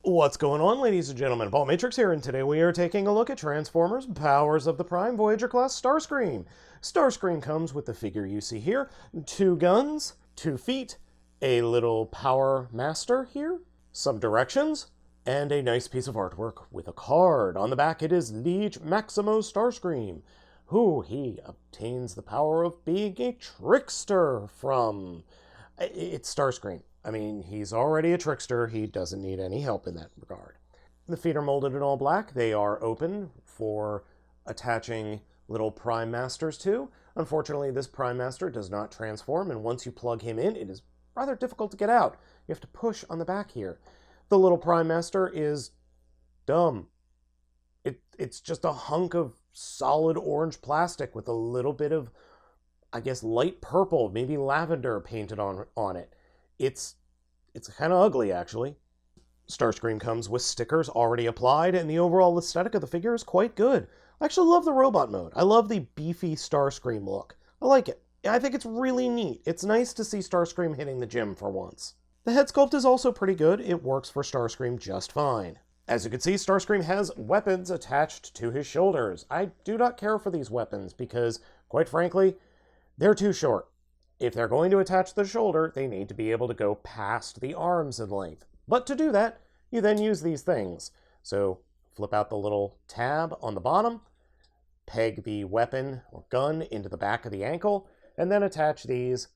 What's going on, ladies and gentlemen? Baltmatrix here, and today we are taking a look at Transformers Powers of the Prime Voyager class Starscream. Starscream comes with the figure you see here, 2 guns, 2 feet, a little power master here, some directions, and a nice piece of artwork with a card. On the back it is Liege Maximo Starscream, who he obtains the power of being a trickster from. It's Starscream. I mean, he's already a trickster. He doesn't need any help in that regard. The feet are molded in all black. They are open for attaching little Prime Masters to. Unfortunately, this Prime Master does not transform, and once you plug him in, it is rather difficult to get out. You have to push on the back here. The little Prime Master is dumb. It's just a hunk of solid orange plastic with a little bit of, I guess, light purple, maybe lavender painted on it. It's kind of ugly, actually. Starscream comes with stickers already applied, and the overall aesthetic of the figure is quite good. I actually love the robot mode. I love the beefy Starscream look. I like it. I think it's really neat. It's nice to see Starscream hitting the gym for once. The head sculpt is also pretty good. It works for Starscream just fine. As you can see, Starscream has weapons attached to his shoulders. I do not care for these weapons because, quite frankly, they're too short. If they're going to attach the shoulder, they need to be able to go past the arms in length. But to do that, you then use these things. So flip out the little tab on the bottom, peg the weapon or gun into the back of the ankle, and then attach these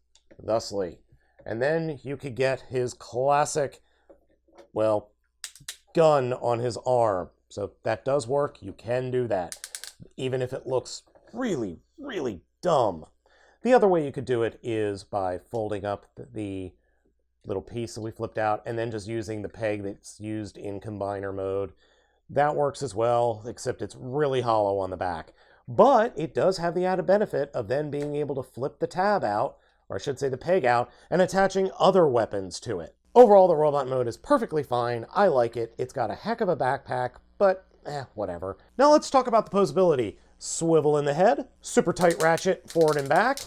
thusly. And then you could get his classic, well, gun on his arm. So that does work. You can do that, even if it looks really, really dumb. The other way you could do it is by folding up the little piece that we flipped out and then just using the peg that's used in combiner mode. That works as well, except it's really hollow on the back. But it does have the added benefit of then being able to flip the tab out, or I should say the peg out, and attaching other weapons to it. Overall, the robot mode is perfectly fine. I like it. It's got a heck of a backpack, but whatever. Now let's talk about the posability. Swivel in the head, super tight ratchet forward and back,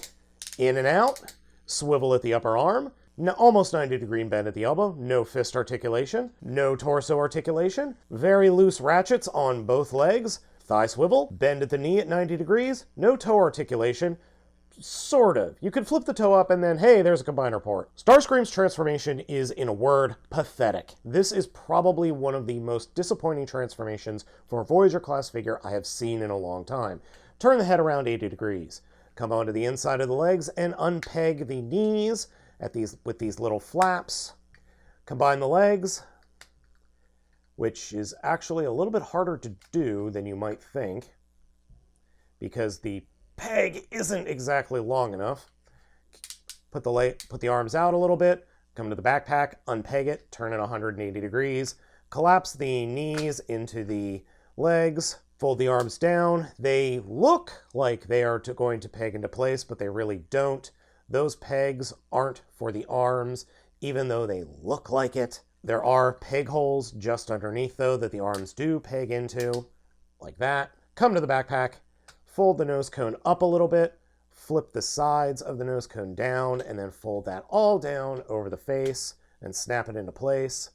in and out, swivel at the upper arm, almost 90-degree bend at the elbow, no fist articulation, no torso articulation, very loose ratchets on both legs, thigh swivel, bend at the knee at 90 degrees, no toe articulation, sort of. You could flip the toe up and then, hey, there's a combiner port. Starscream's transformation is, in a word, pathetic. This is probably one of the most disappointing transformations for a Voyager class figure I have seen in a long time. Turn the head around 80 degrees. Come onto the inside of the legs and unpeg the knees with these little flaps. Combine the legs, which is actually a little bit harder to do than you might think, because the peg isn't exactly long enough. Put the arms out a little bit, come to the backpack, unpeg it, turn it 180 degrees, collapse the knees into the legs, fold the arms down. They look like they are going to peg into place, but they really don't. Those pegs aren't for the arms, even though they look like it. There are peg holes just underneath, though, that the arms do peg into, like that. Come to the backpack, fold the nose cone up a little bit, flip the sides of the nose cone down, and then fold that all down over the face and snap it into place.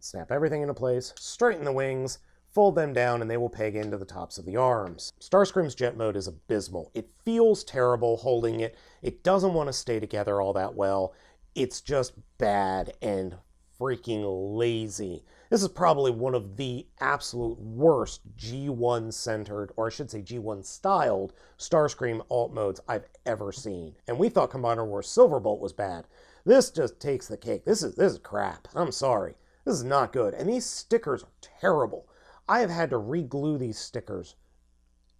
Snap everything into place, straighten the wings, fold them down, and they will peg into the tops of the arms. Starscream's jet mode is abysmal. It feels terrible holding it. It doesn't want to stay together all that well. It's just bad and freaking lazy. This is probably one of the absolute worst G1 centered, or I should say G1 styled, Starscream alt modes I've ever seen. And we thought Combiner Wars Silverbolt was bad. This just takes the cake. This is crap. I'm sorry. This is not good. And these stickers are terrible. I have had to re-glue these stickers.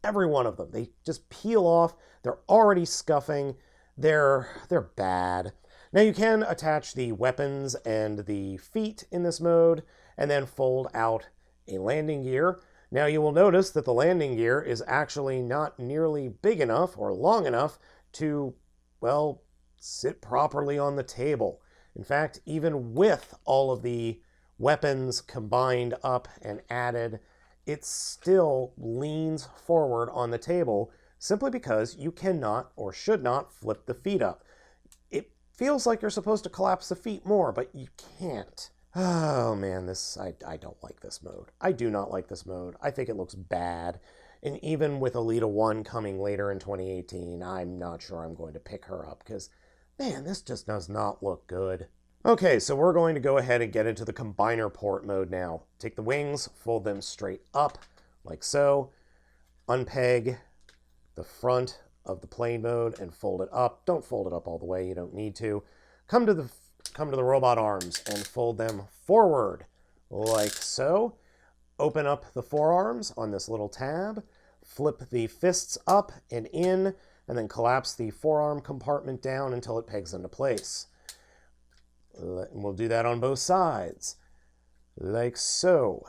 Every one of them. They just peel off. They're already scuffing. They're bad. Now you can attach the weapons and the feet in this mode, and then fold out a landing gear. Now you will notice that the landing gear is actually not nearly big enough or long enough to, well, sit properly on the table. In fact, even with all of the weapons combined up and added, it still leans forward on the table simply because you cannot or should not flip the feet up. It feels like you're supposed to collapse the feet more, but you can't. Oh man, I don't like this mode. I do not like this mode. I think it looks bad. And even with Alita 1 coming later in 2018, I'm not sure I'm going to pick her up because, man, this just does not look good. Okay, so we're going to go ahead and get into the combiner port mode now. Take the wings, fold them straight up, like so. Unpeg the front of the plane mode and fold it up. Don't fold it up all the way, you don't need to. Come to the robot arms and fold them forward, like so. Open up the forearms on this little tab, flip the fists up and in, and then collapse the forearm compartment down until it pegs into place. We'll do that on both sides, like so.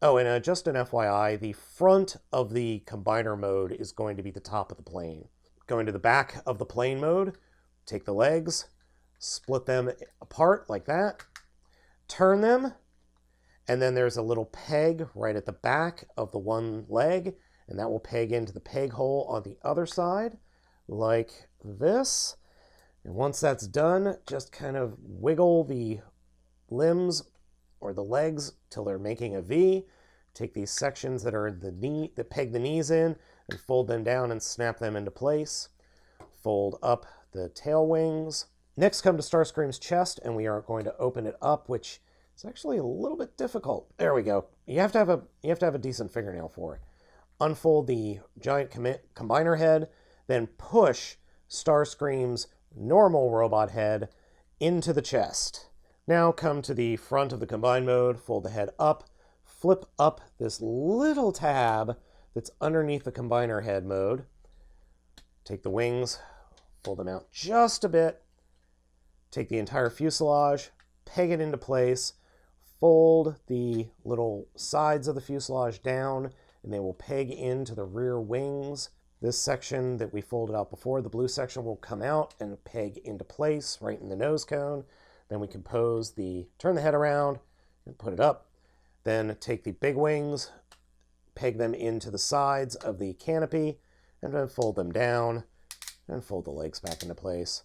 Oh, and just an FYI, the front of the combiner mode is going to be the top of the plane. Going to the back of the plane mode, take the legs, split them apart like that, turn them, and then there's a little peg right at the back of the one leg, and that will peg into the peg hole on the other side, like this. And once that's done, just kind of wiggle the limbs or the legs till they're making a V. Take these sections that are in the knee, that peg the knees in, and fold them down and snap them into place. Fold up the tail wings. Next, come to Starscream's chest, and we are going to open it up, which is actually a little bit difficult. There we go. You have to have a decent fingernail for it. Unfold the giant combiner head, then push Starscream's normal robot head into the chest. Now come to the front of the combine mode, fold the head up, flip up this little tab that's underneath the combiner head mode. Take the wings, fold them out just a bit. Take the entire fuselage, peg it into place, fold the little sides of the fuselage down, and they will peg into the rear wings. This section that we folded out before, the blue section, will come out and peg into place right in the nose cone. Then we compose turn the head around and put it up. Then take the big wings, peg them into the sides of the canopy, and then fold them down and fold the legs back into place.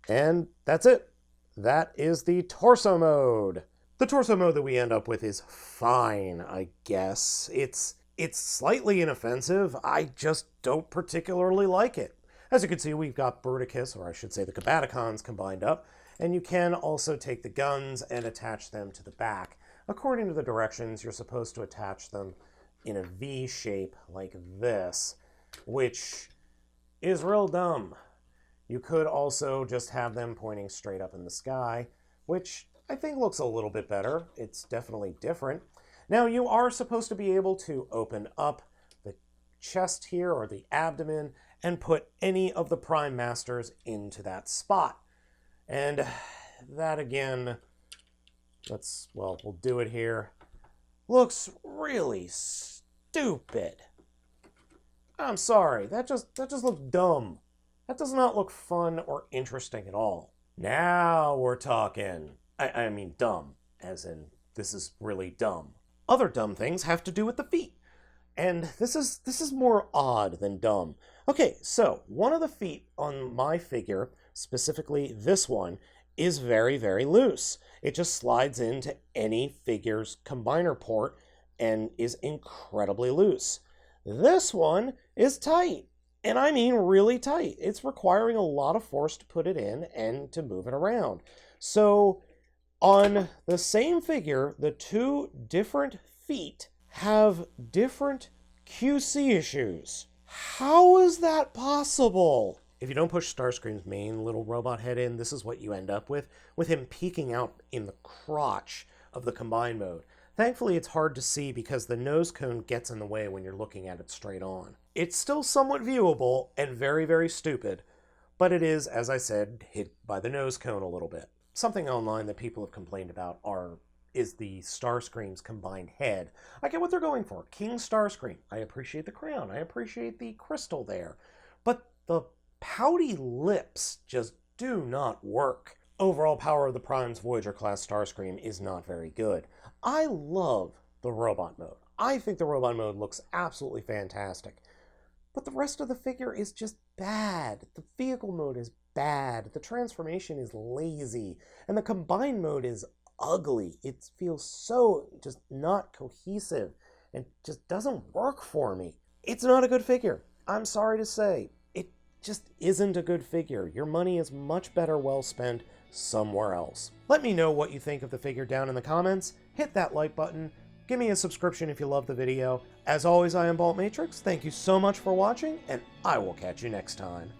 And that's it. That is the torso mode. The torso mode that we end up with is fine, I guess. It's slightly inoffensive. I just don't particularly like it. As you can see, we've got Bruticus, or I should say the Combaticons, combined up. And you can also take the guns and attach them to the back. According to the directions, you're supposed to attach them in a V shape like this, which is real dumb. You could also just have them pointing straight up in the sky, which I think looks a little bit better. It's definitely different. Now, you are supposed to be able to open up the chest here, or the abdomen, and put any of the Prime Masters into that spot. And that, again, we'll do it here. Looks really stupid. I'm sorry, that just looked dumb. That does not look fun or interesting at all. Now we're talking. I mean dumb, as in this is really dumb. Other dumb things have to do with the feet. And this is more odd than dumb. Okay, so one of the feet on my figure, specifically this one, is very, very loose. It just slides into any figure's combiner port and is incredibly loose. This one is tight, and I mean really tight. It's requiring a lot of force to put it in and to move it around. So on the same figure, the two different feet have different QC issues. How is that possible? If you don't push Starscream's main little robot head in, this is what you end up with him peeking out in the crotch of the combine mode. Thankfully, it's hard to see because the nose cone gets in the way when you're looking at it straight on. It's still somewhat viewable and very, very stupid, but it is, as I said, hid by the nose cone a little bit. Something online that people have complained about is the Starscream's combined head. I get what they're going for. King Starscream. I appreciate the crown. I appreciate the crystal there. But the pouty lips just do not work. Overall power of the Prime's Voyager-class Starscream is not very good. I love the robot mode. I think the robot mode looks absolutely fantastic. But the rest of the figure is just bad. The vehicle mode is bad. The transformation is lazy. And the combined mode is ugly. It feels so just not cohesive and just doesn't work for me. It's not a good figure. I'm sorry to say. It just isn't a good figure. Your money is much better well spent somewhere else. Let me know what you think of the figure down in the comments. Hit that like button. Give me a subscription if you love the video. As always, I am Baltmatrix. Thank you so much for watching, and I will catch you next time.